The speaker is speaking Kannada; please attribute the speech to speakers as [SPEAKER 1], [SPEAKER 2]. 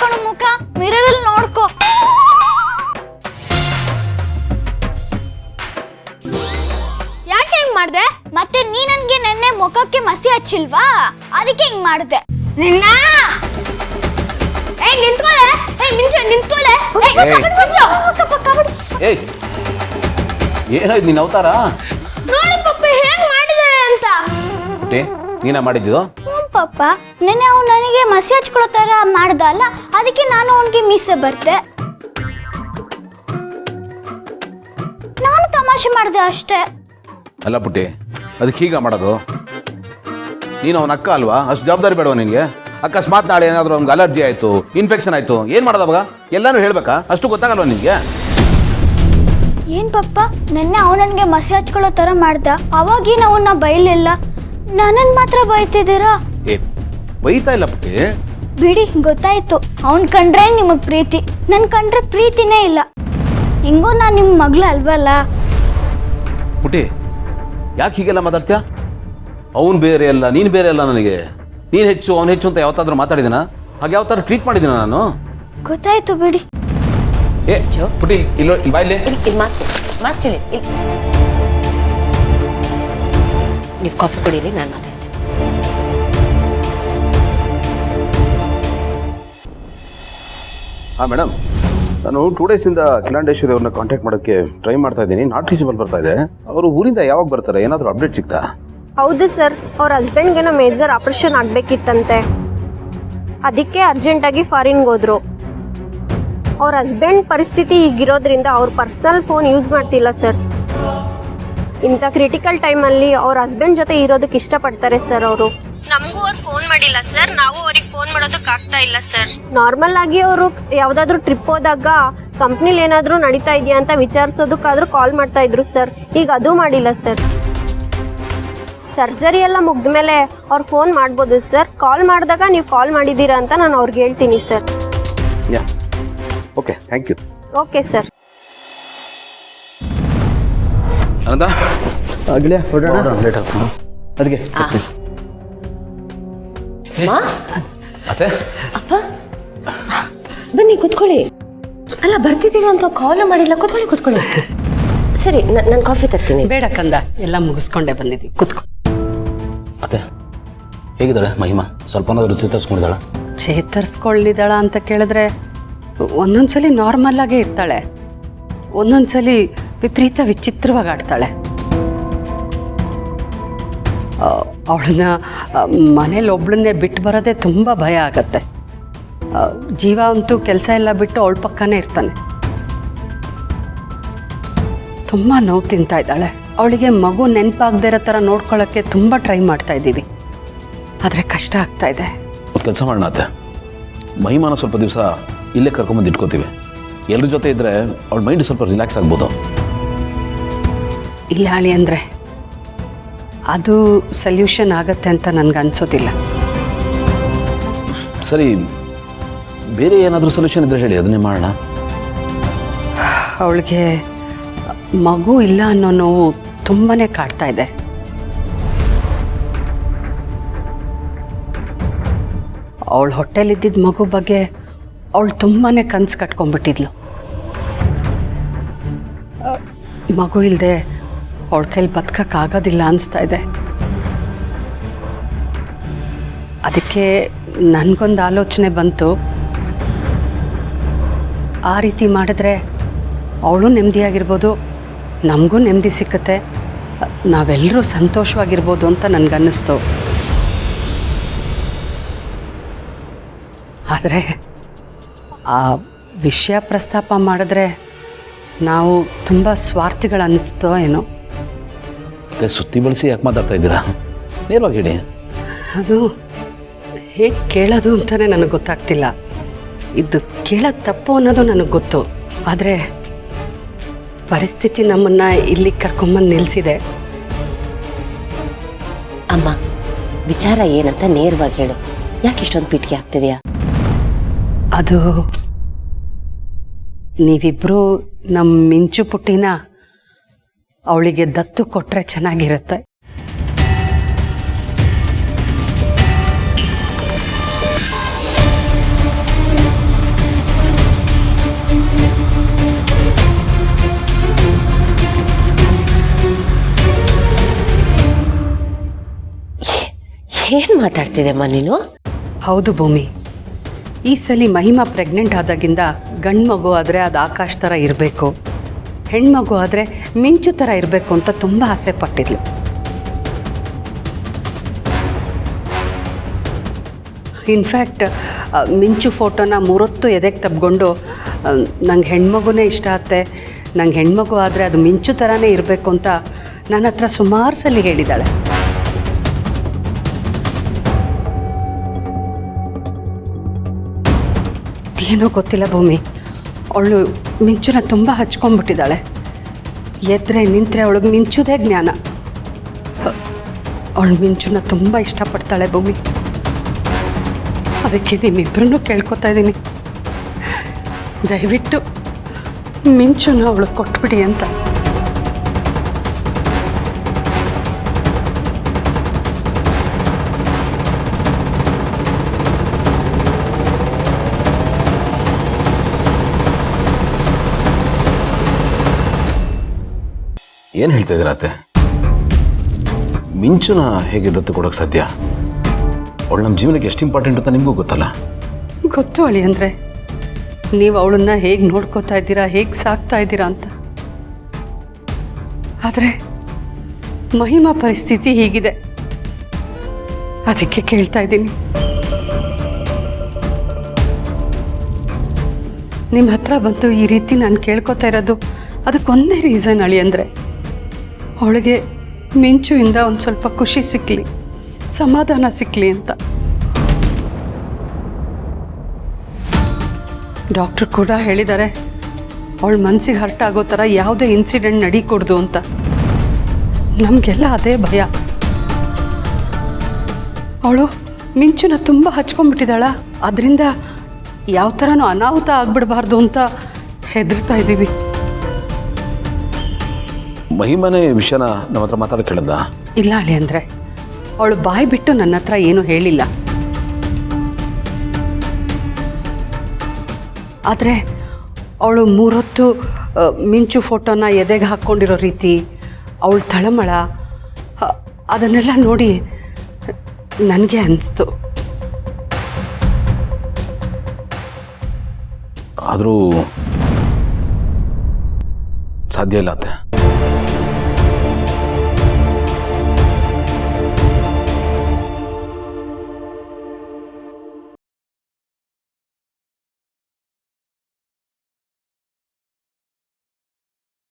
[SPEAKER 1] ಕಣು ಮುಖ, ಮಿರರಲ್ಲಿ ನೋಡ್ಕೋ. ಯಾಕೆ ಹಿಂಗ್ ಮಾಡ್ದೆ? ಮತ್ತೆ ನೀ ನನ್ಗೆ ನೆನ್ನೆ ಮುಖಕ್ಕೆ ಮಸಿ ಹಚ್ಚಿಲ್ವಾ, ಅದಕ್ಕೆ ಹಿಂಗ್ ಮಾಡ್ದೆ. ನಿನ್ನ ನಿಂತ್ಕೊಳ್ಳೆ, ನಿಂತ್ಕೊಳ್ಳೆ.
[SPEAKER 2] ಏನಾಯ್ತು ನಿನ್ನ ಅವತಾರ?
[SPEAKER 1] ನೋಡಿ ಪಪ್ಪ ಹೇಗ್ ಮಾಡಿದಾಳೆ ಅಂತ.
[SPEAKER 2] ನೀನ ಮಾಡಿದ್ದು?
[SPEAKER 1] ಪಪ್ಪ ನೆನ್ನೆ ಅವ್ನು ನನಗೆ ಮಸಿ ಹಚ್ಕೊಳ್ಳೋ ತರ ಮಾಡ್ದ ಅಲ್ಲ, ಅದಕ್ಕೆ ನಾನು ಅವನಿಗೆ ಮೀಸೆ ಬರ್ತೆ. ನಾನು ತಮಾಷೆ ಮಾಡಿದೆ ಅಷ್ಟೇ.
[SPEAKER 2] ಅಲ್ಲ ಪುಟ್ಟಿ, ಅದಕ್ಕೆ ಹೀಗ ಮಾಡೋದು? ನೀನು ಅವನ ಅಕ್ಕ ಅಲ್ವಾ? ಅಷ್ಟು ಜವಾಬ್ದಾರಿ ಬೇಡವಾ ನಿನಗೆ? ಅಕಸ್ಮಾತ್ ನಾಳೆ ಏನಾದರೂ ಅವ್ನಿಗೆ ಅಲರ್ಜಿ ಆಯಿತು, ಇನ್ಫೆಕ್ಷನ್ ಆಯಿತು, ಏನು ಮಾಡೋದು ಅವಾಗ? ಎಲ್ಲನೂ ಹೇಳ್ಬೇಕಾ? ಅಷ್ಟು ಗೊತ್ತಾಗಲ್ವ ನಿನಗೆ?
[SPEAKER 1] ಏನ್ ಪಪ್ಪ, ನೆನ್ನೆ ಅವ್ನು ನನಗೆ ಮಸಿ ಹಚ್ಕೊಳ್ಳೋ ತರ ಮಾಡ್ದ, ಅವಾಗೇನು ಅವನ್ನ ಬೈಲಿಲ್ಲ, ನನ್ನನ್ನು ಮಾತ್ರ ಬೈತಿದ್ದೀರಾ?
[SPEAKER 2] ಬೈತಾ ಇಲ್ಲ ಪುಟ್ಟಿ.
[SPEAKER 1] ಬಿಡಿ, ಗೊತ್ತಾಯ್ತು. ಅವ್ನ್ ಕಂಡ್ರೆ ನಿಮಗ್ ಪ್ರೀತಿ, ನನ್ ಕಂಡ್ರೆ ಪ್ರೀತಿನೇ ಇಲ್ಲ. ಹೆಂಗೋ ನಾನು ನಿಮ್ಮ ಮಗಳು ಅಲ್ವಲ್ಲ.
[SPEAKER 2] ಪುಟ್ಟಿ, ಯಾಕೆ ಹೀಗೆಲ್ಲ ಮಾತಾಡ್ತೀಯ? ಅವನು ಬೇರೆ ಅಲ್ಲ, ನೀನು ಬೇರೆ ಅಲ್ಲ. ನನಗೆ ನೀನು ಹೆಚ್ಚು ಅವನು ಹೆಚ್ಚು ಅಂತ ಯಾವತ್ತಾದ್ರೂ ಮಾತಾಡಿದ್ದೀನ? ಹಾಗೆ ಯಾವತ್ತಾದ್ರೂ ಟ್ರೀಟ್ ಮಾಡಿದ್ದೀನ ನಾನು?
[SPEAKER 1] ಗೊತ್ತಾಯ್ತು ಬಿಡಿ.
[SPEAKER 2] ಪುಟ್ಟಿ ಇಲ್ಲ ಬಾಯ್ಲಿ
[SPEAKER 3] ಮಾತೇಳಿ. ನೀವು ಕಾಫಿ ಕುಡೀರಿ, ನಾನು ಮಾತಾಡ್ತೀನಿ.
[SPEAKER 2] ಹಾಂ ಮೇಡಮ್, ನಾನು 2 ಡೇಸಿಂದ ಕಿಲಾಂಡೇಶ್ವರಿ ಅವ್ರನ್ನ ಕಾಂಟ್ಯಾಕ್ಟ್ ಮಾಡೋಕ್ಕೆ ಟ್ರೈ ಮಾಡ್ತಾ ಇದ್ದೀನಿ. ನಾಟ್ ರೀಚಬಲ್ ಬರ್ತಾ ಇದೆ. ಅವರು ಊರಿಂದ ಯಾವಾಗ ಬರ್ತಾರೆ? ಏನಾದರೂ ಅಪ್ಡೇಟ್ ಸಿಗ್ತಾ?
[SPEAKER 4] ಹೌದು ಸರ್, ಅವ್ರ ಹಸ್ಬೆಂಡ್ಗೇನೋ ಮೇಜರ್ ಆಪರೇಷನ್ ಆಗಬೇಕಿತ್ತಂತೆ, ಅದಕ್ಕೆ ಅರ್ಜೆಂಟಾಗಿ ಫಾರಿನ್ಗೆ ಹೋದ್ರು. ಅವ್ರ ಹಸ್ಬೆಂಡ್ ಪರಿಸ್ಥಿತಿ ಹೀಗಿರೋದ್ರಿಂದ ಅವ್ರ ಪರ್ಸ್ನಲ್ ಫೋನ್ ಯೂಸ್ ಮಾಡ್ತಿಲ್ಲ ಸರ್. ಇಂಥ ಕ್ರಿಟಿಕಲ್ ಟೈಮಲ್ಲಿ ಅವ್ರ ಹಸ್ಬೆಂಡ್ ಜೊತೆ ಇರೋದಕ್ಕೆ ಇಷ್ಟಪಡ್ತಾರೆ ಸರ್ ಅವರು. ನಮಗೂ ಅವ್ರು ಫೋನ್ ಮಾಡಿಲ್ಲ ಸರ್, ನಾವು ಅವ್ರಿಗೆ ಫೋನ್ ಮಾಡೋದಕ್ಕೆ ಆಗ್ತಾ ಇಲ್ಲ ಸರ್. ನಾರ್ಮಲ್ ಆಗಿ ಅವರು ಯಾವುದಾದ್ರೂ ಟ್ರಿಪ್ ಹೋದಾಗ ಕಂಪ್ನಿಲಿ ಏನಾದರೂ ನಡೀತಾ ಇದೆಯಾ ಅಂತ ವಿಚಾರಿಸೋದಕ್ಕಾದ್ರೂ ಕಾಲ್ ಮಾಡ್ತಾ ಇದ್ರು ಸರ್. ಈಗ ಅದು ಮಾಡಿಲ್ಲ ಸರ್. ಸರ್ಜರಿ ಎಲ್ಲ ಮುಗಿದ ಮೇಲೆ ಅವ್ರು ಫೋನ್ ಮಾಡ್ಬೋದು ಸರ್. ಕಾಲ್ ಮಾಡಿದಾಗ ನೀವು ಕಾಲ್ ಮಾಡಿದ್ದೀರಾ ಅಂತ ನಾನು ಅವ್ರಿಗೆ ಹೇಳ್ತೀನಿ sir.
[SPEAKER 2] Okay, thank you.
[SPEAKER 4] Okay sir.
[SPEAKER 2] ಅನಂತ
[SPEAKER 5] ಗಿಳಿಯ ಹೊರಡೋಣ, ಲೇಟ್ ಆಗ್ತದೆ ಅದಕ್ಕೆ.
[SPEAKER 2] ಅತ್ತೆ,
[SPEAKER 3] ಅಪ್ಪ ಬನ್ನಿ ಕೂತ್ಕೊಳ್ಳಿ. ಅಲ್ಲ ಬರ್ತಿದ್ದೀರಾ ಅಂತ ಕಾಲ್ ಮಾಡಿಲ್ಲ. ಕೂತ್ಕೊಳ್ಳಿ. ಸರಿ, ನಾನು ಕಾಫಿ ತರ್ತೀನಿ.
[SPEAKER 6] ಬೇಡ ಕಂದ, ಎಲ್ಲ ಮುಗಿಸ್ಕೊಂಡೆ ಬಂದಿದ್ದೀವಿ, ಕೂತ್ಕೊ.
[SPEAKER 2] ಅತ್ತೆ ಹೇಗಿದ್ದಾಳೆ ಮಹಿಮಾ? ಸ್ವಲ್ಪನಾದರೂ ಚೇತರಿಸ್ಕೊಂಡಿದ್ದಾಳ?
[SPEAKER 6] ಚೇತರಿಸ್ಕೊಳ್ಳಿದ್ದಾಳ ಅಂತ ಕೇಳಿದ್ರೆ ಒಂದೊಂದ್ಸಲಿ ನಾರ್ಮಲ್ ಆಗೇ ಇರ್ತಾಳೆ, ಒಂದೊಂದ್ಸಲಿ ವಿಪರೀತ ವಿಚಿತ್ರವಾಗಿ ಆಡ್ತಾಳೆ. ಅವಳನ್ನ ಮನೇಲಿ ಒಬ್ಳನ್ನೇ ಬಿಟ್ಟು ಬರೋದೇ ತುಂಬ ಭಯ ಆಗತ್ತೆ. ಜೀವ ಅಂತೂ ಕೆಲಸ ಎಲ್ಲ ಬಿಟ್ಟು ಅವಳ ಪಕ್ಕನೇ ಇರ್ತಾನೆ. ತುಂಬ ನೋವು ತಿಂತಾ ಇದ್ದಾಳೆ. ಅವಳಿಗೆ ಮಗು ನೆನಪಾಗದೇ ಇರೋ ಥರ ನೋಡ್ಕೊಳ್ಳೋಕ್ಕೆ ತುಂಬ ಟ್ರೈ ಮಾಡ್ತಾ ಇದ್ದೀವಿ, ಆದರೆ ಕಷ್ಟ ಆಗ್ತಾ ಇದೆ.
[SPEAKER 2] ಕೆಲಸ ಮಾಡೋಣ ಅತ್ತೆ, ಮಹಿಮಾನ ಸ್ವಲ್ಪ ದಿವಸ ಇಲ್ಲೇ ಕರ್ಕೊಂಬಂದು ಇಟ್ಕೋತೀವಿ. ಎಲ್ಲರ ಜೊತೆ ಇದ್ದರೆ ಅವಳ ಮೈಂಡ್ ಸ್ವಲ್ಪ ರಿಲ್ಯಾಕ್ಸ್ ಆಗ್ಬೋದು.
[SPEAKER 6] ಇಲ್ಲ ಅಳಿ, ಅಂದರೆ ಅದು ಸೊಲ್ಯೂಷನ್ ಆಗತ್ತೆ ಅಂತ ನನಗೆ ಅನಿಸೋದಿಲ್ಲ.
[SPEAKER 2] ಸರಿ, ಬೇರೆ ಏನಾದರೂ ಸೊಲ್ಯೂಷನ್ ಇದ್ದರೆ ಹೇಳಿ, ಅದನ್ನೇ ಮಾಡೋಣ.
[SPEAKER 6] ಅವಳಿಗೆ ಮಗು ಇಲ್ಲ ಅನ್ನೋ ನೋವು ತುಂಬಾ ಕಾಡ್ತಾ ಇದೆ. ಅವಳ ಹೊಟ್ಟೆಲಿದ್ದಿದ್ದ ಮಗು ಬಗ್ಗೆ ಅವಳು ತುಂಬಾ ಕನಸು ಕಟ್ಕೊಂಡ್ಬಿಟ್ಟಿದ್ಲು. ಮಗು ಇಲ್ಲದೆ ಅವಳ ಕೈಲಿ ಬದುಕಕ್ಕಾಗೋದಿಲ್ಲ ಅನಿಸ್ತಾ ಇದೆ. ಅದಕ್ಕೆ ನನಗೊಂದು ಆಲೋಚನೆ ಬಂತು. ಆ ರೀತಿ ಮಾಡಿದ್ರೆ ಅವಳು ನೆಮ್ಮದಿಯಾಗಿರ್ಬೋದು, ನಮಗೂ ನೆಮ್ಮದಿ ಸಿಕ್ಕತ್ತೆ, ನಾವೆಲ್ಲರೂ ಸಂತೋಷವಾಗಿರ್ಬೋದು ಅಂತ ನನಗನ್ನಿಸ್ತು. ಆದರೆ ಆ ವಿಷಯ ಪ್ರಸ್ತಾಪ ಮಾಡಿದ್ರೆ ನಾವು ತುಂಬ ಸ್ವಾರ್ಥಿಗಳು ಅನ್ನಿಸ್ತೋ ಏನೋ.
[SPEAKER 2] ಸುತ್ತಿ ಬಳಸಿ ಯಾಕೆ ಮಾತಾಡ್ತಾ ಇದ್ದೀರಾ? ನೇರವಾಗಿ ಹೇಳಿ.
[SPEAKER 6] ಅದು ಹೇಗೆ ಕೇಳೋದು ಅಂತಲೇ ನನಗೆ ಗೊತ್ತಾಗ್ತಿಲ್ಲ. ಇದು ಕೇಳೋದು ತಪ್ಪು ಅನ್ನೋದು ನನಗೆ ಗೊತ್ತು, ಆದರೆ ಪರಿಸ್ಥಿತಿ ನಮ್ಮನ್ನು ಇಲ್ಲಿ ಕರ್ಕೊಂಬಂದು ನಿಲ್ಲಿಸಿದೆ.
[SPEAKER 3] ಅಮ್ಮ, ವಿಚಾರ ಏನಂತ ನೇರವಾಗಿ ಹೇಳು. ಯಾಕೆ ಇಷ್ಟೊಂದು ಪಿಟಿಕೆ ಆಗ್ತಿದೆಯಾ?
[SPEAKER 6] ಅದು ನೀವಿಬ್ಬರು ನಮ್ಮ ಮಿಂಚು ಪುಟ್ಟಿನ ಅವಳಿಗೆ ದತ್ತು ಕೊಟ್ಟರೆ ಚೆನ್ನಾಗಿರುತ್ತೆ.
[SPEAKER 3] ಮಾತಾಡ್ತಿದ್ದೆಮ್ಮ ನೀನು?
[SPEAKER 6] ಹೌದು ಭೂಮಿ, ಈ ಸಲ ಮಹಿಮಾ ಪ್ರೆಗ್ನೆಂಟ್ ಆದಾಗಿಂದ ಗಂಡು ಮಗು ಆದರೆ ಅದು ಆಕಾಶ್ ಥರ ಇರಬೇಕು, ಹೆಣ್ಮಗು ಆದರೆ ಮಿಂಚು ಥರ ಇರಬೇಕು ಅಂತ ತುಂಬ ಆಸೆ ಪಟ್ಟಿದ್ಲು. ಇನ್ಫ್ಯಾಕ್ಟ್ ಮಿಂಚು ಫೋಟೋನ 3 ಹೊತ್ತು ಎದೆಗೆ ತಬ್ಕೊಂಡು ನಂಗೆ ಹೆಣ್ಮಗುನೇ ಇಷ್ಟ ಆಗುತ್ತೆ, ನಂಗೆ ಹೆಣ್ಮಗು ಆದರೆ ಅದು ಮಿಂಚು ಥರನೇ ಇರಬೇಕು ಅಂತ ನನ್ನ ಹತ್ರ ಸುಮಾರು ಸಲ ಹೇಳಿದ್ದಾಳೆ. ಏನೋ ಗೊತ್ತಿಲ್ಲ ಭೂಮಿ, ಅವಳು ಮಿಂಚುನ ತುಂಬ ಹಚ್ಕೊಂಡ್ಬಿಟ್ಟಿದ್ದಾಳೆ. ಎದ್ರೆ ನಿಂತರೆ ಅವಳಿಗೆ ಮಿಂಚುದೇ ಜ್ಞಾನ. ಅವಳು ಮಿಂಚುನ ತುಂಬ ಇಷ್ಟಪಡ್ತಾಳೆ ಭೂಮಿ. ಅದಕ್ಕೆ ನಿಮ್ಮಿಬ್ಬರನ್ನೂ ಕೇಳ್ಕೊತಾ ಇದ್ದೀನಿ, ದಯವಿಟ್ಟು ಮಿಂಚುನ ಅವಳು ಕೊಟ್ಬಿಡಿ ಅಂತ.
[SPEAKER 2] ಏನು ಹೇಳ್ತಾ ಇದ್ದೀರ ಅತ್ತೆ? ಮಿಂಚುನ ಹೇಗೆ ದತ್ತು ಕೊಡೋಕೆ ಸಾಧ್ಯ? ಅವಳು ನಮ್ಮ ಜೀವನಕ್ಕೆ ಎಷ್ಟು ಇಂಪಾರ್ಟೆಂಟ್ ಅಂತ ನಿಮಗೂ ಗೊತ್ತಲ್ಲ.
[SPEAKER 6] ಗೊತ್ತು ಅಳಿ ಅಂದರೆ ನೀವು ಅವಳನ್ನ ಹೇಗೆ ನೋಡ್ಕೋತಾ ಇದ್ದೀರಾ, ಹೇಗೆ ಸಾಕ್ತಾ ಇದ್ದೀರಾ ಅಂತ. ಆದರೆ ಮಹಿಮಾ ಪರಿಸ್ಥಿತಿ ಹೀಗಿದೆ, ಅದಕ್ಕೆ ಕೇಳ್ತಾ ಇದ್ದೀನಿ. ನಿಮ್ಮ ಹತ್ರ ಬಂದು ಈ ರೀತಿ ನಾನು ಕೇಳ್ಕೊತಾ ಇರೋದು ಅದಕ್ಕೊಂದೇ ರೀಸನ್ ಅಳಿ ಅಂದರೆ, ಅವಳಿಗೆ ಮಿಂಚುಯಿಂದ ಒಂದು ಸ್ವಲ್ಪ ಖುಷಿ ಸಿಕ್ಕಲಿ, ಸಮಾಧಾನ ಸಿಕ್ಕಲಿ ಅಂತ. ಡಾಕ್ಟ್ರು ಕೂಡ ಹೇಳಿದ್ದಾರೆ, ಅವಳ ಮನಸ್ಸಿಗೆ ಹರ್ಟ್ ಆಗೋ ಥರ ಯಾವುದೇ ಇನ್ಸಿಡೆಂಟ್ ನಡೀಕೊಡ್ದು ಅಂತ. ನಮಗೆಲ್ಲ ಅದೇ ಭಯ. ಅವಳು ಮಿಂಚುನ ತುಂಬ ಹಚ್ಕೊಂಡ್ಬಿಟ್ಟಿದ್ದಾಳ, ಅದರಿಂದ ಯಾವ ಥರನೂ ಅನಾಹುತ ಆಗ್ಬಿಡಬಾರ್ದು ಅಂತ ಹೆದರ್ತಾ ಇದ್ದೀವಿ.
[SPEAKER 2] ಮಹಿಮನೇ ವಿಷಯನ ನಮ್ಮ ಹತ್ರ ಮಾತಾಡೋಕೆ ಹೇಳಿದ್ದ?
[SPEAKER 6] ಇಲ್ಲ ಅಳಿ ಅಂದರೆ, ಅವಳು ಬಾಯಿ ಬಿಟ್ಟು ನನ್ನ ಹತ್ರ ಏನೂ ಹೇಳಿಲ್ಲ. ಆದರೆ ಅವಳು 3 ಹೊತ್ತು ಮಿಂಚು ಫೋಟೋನ ಎದೆಗೆ ಹಾಕ್ಕೊಂಡಿರೋ ರೀತಿ, ಅವಳು ತಳಮಳ, ಅದನ್ನೆಲ್ಲ ನೋಡಿ ನನಗೆ ಅನಿಸ್ತು.
[SPEAKER 2] ಆದರೂ ಸಾಧ್ಯ ಇಲ್ಲ ಅತ್ತೆ.